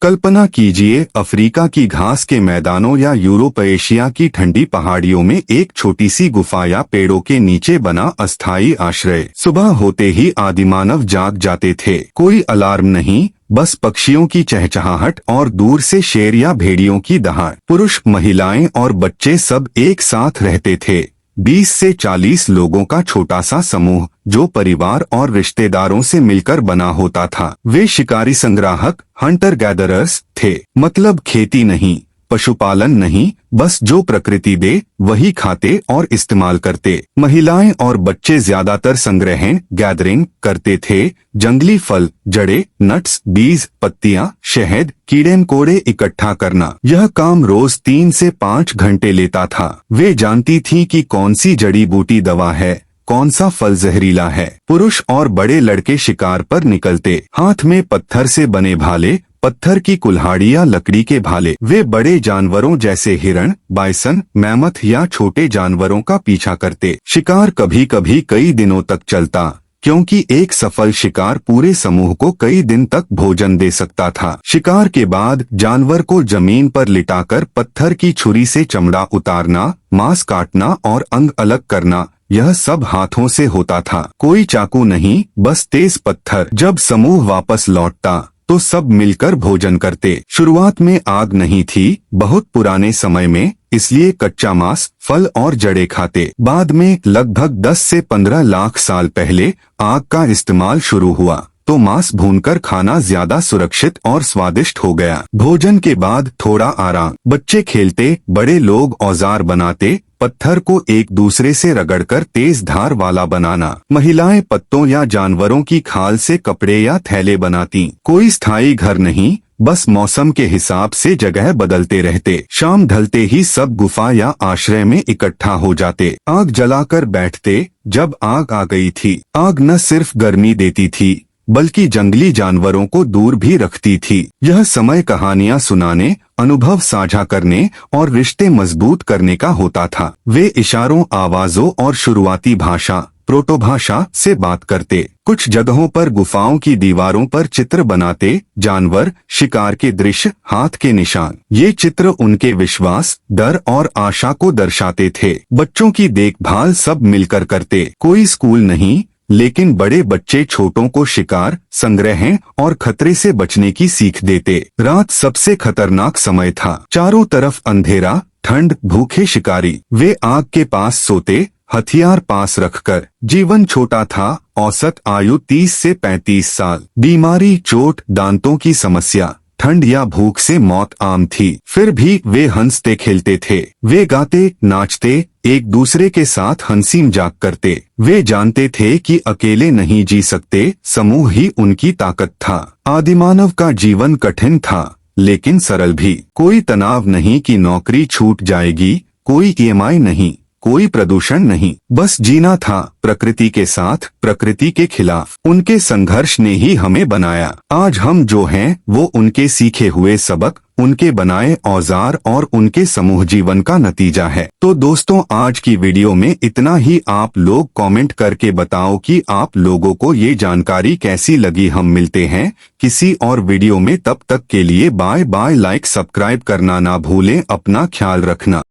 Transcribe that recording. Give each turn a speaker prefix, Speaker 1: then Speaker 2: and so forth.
Speaker 1: कल्पना कीजिए, अफ्रीका की घास के मैदानों या यूरोप एशिया की ठंडी पहाड़ियों में एक छोटी सी गुफा या पेड़ों के नीचे बना अस्थायी आश्रय। सुबह होते ही आदिमानव जाग जाते थे। कोई अलार्म नहीं, बस पक्षियों की चहचहाहट और दूर से शेर या भेड़ियों की दहाड़। पुरुष, महिलाएं और बच्चे सब एक साथ रहते थे। 20 से 40 लोगों का छोटा सा समूह जो परिवार और रिश्तेदारों से मिलकर बना होता था। वे शिकारी संग्राहक, हंटर गैदरर्स थे। मतलब खेती नहीं, पशुपालन नहीं, बस जो प्रकृति दे वही खाते और इस्तेमाल करते। महिलाएं और बच्चे ज्यादातर संग्रहण गैदरिंग करते थे। जंगली फल, जड़े, नट्स, बीज, पत्तियां, शहद, कीड़े मकोड़े इकट्ठा करना। यह काम रोज 3 से 5 घंटे लेता था। वे जानती थीं कि कौन सी जड़ी बूटी दवा है, कौन सा फल जहरीला है। पुरुष और बड़े लड़के शिकार पर निकलते, हाथ में पत्थर से बने भाले, पत्थर की कुल्हाड़ी या लकड़ी के भाले। वे बड़े जानवरों जैसे हिरण, बाइसन, मैमथ या छोटे जानवरों का पीछा करते। शिकार कभी कभी कई दिनों तक चलता, क्योंकि एक सफल शिकार पूरे समूह को कई दिन तक भोजन दे सकता था। शिकार के बाद जानवर को जमीन पर लिटाकर पत्थर की छुरी से चमड़ा उतारना, मांस काटना और अंग अलग करना, यह सब हाथों से होता था। कोई चाकू नहीं, बस तेज पत्थर। जब समूह वापस लौटता तो सब मिलकर भोजन करते। शुरुआत में आग नहीं थी, बहुत पुराने समय में, इसलिए कच्चा मांस, फल और जड़ें खाते। बाद में लगभग 10 से 15 लाख साल पहले आग का इस्तेमाल शुरू हुआ, तो मांस भूनकर खाना ज्यादा सुरक्षित और स्वादिष्ट हो गया। भोजन के बाद थोड़ा आराम। बच्चे खेलते, बड़े लोग औजार बनाते, पत्थर को एक दूसरे से रगड़कर तेज धार वाला बनाना। महिलाएं पत्तों या जानवरों की खाल से कपड़े या थैले बनाती। कोई स्थायी घर नहीं, बस मौसम के हिसाब से जगह बदलते रहते। शाम ढलते ही सब गुफा या आश्रय में इकट्ठा हो जाते। आग जलाकर बैठते। जब आग आ गई थी, आग न सिर्फ गर्मी देती थी बल्कि जंगली जानवरों को दूर भी रखती थी। यह समय कहानियां सुनाने, अनुभव साझा करने और रिश्ते मजबूत करने का होता था। वे इशारों, आवाजों और शुरुआती भाषा, प्रोटोभाषा से बात करते। कुछ जगहों पर गुफाओं की दीवारों पर चित्र बनाते, जानवर, शिकार के दृश्य, हाथ के निशान। ये चित्र उनके विश्वास, डर और आशा को दर्शाते थे। बच्चों की देखभाल सब मिलकर करते। कोई स्कूल नहीं, लेकिन बड़े बच्चे छोटों को शिकार, संग्रहण और खतरे से बचने की सीख देते। रात सबसे खतरनाक समय था। चारों तरफ अंधेरा, ठंड, भूखे शिकारी। वे आग के पास सोते, हथियार पास रखकर। जीवन छोटा था, औसत आयु 30 से 35 साल। बीमारी, चोट, दांतों की समस्या, ठंड या भूख से मौत आम थी। फिर भी वे हंसते खेलते थे। वे गाते, नाचते, एक दूसरे के साथ हंसी मजाक करते। वे जानते थे कि अकेले नहीं जी सकते, समूह ही उनकी ताकत था। आदिमानव का जीवन कठिन था, लेकिन सरल भी। कोई तनाव नहीं कि नौकरी छूट जाएगी, कोई ईएमआई नहीं, कोई प्रदूषण नहीं, बस जीना था, प्रकृति के साथ, प्रकृति के खिलाफ। उनके संघर्ष ने ही हमें बनाया। आज हम जो हैं वो उनके सीखे हुए सबक, उनके बनाए औजार और उनके समूह जीवन का नतीजा है। तो दोस्तों, आज की वीडियो में इतना ही। आप लोग कमेंट करके बताओ कि आप लोगों को ये जानकारी कैसी लगी। हम मिलते हैं किसी और वीडियो में, तब तक के लिए बाय बाय। लाइक, सब्सक्राइब करना ना भूलें। अपना ख्याल रखना।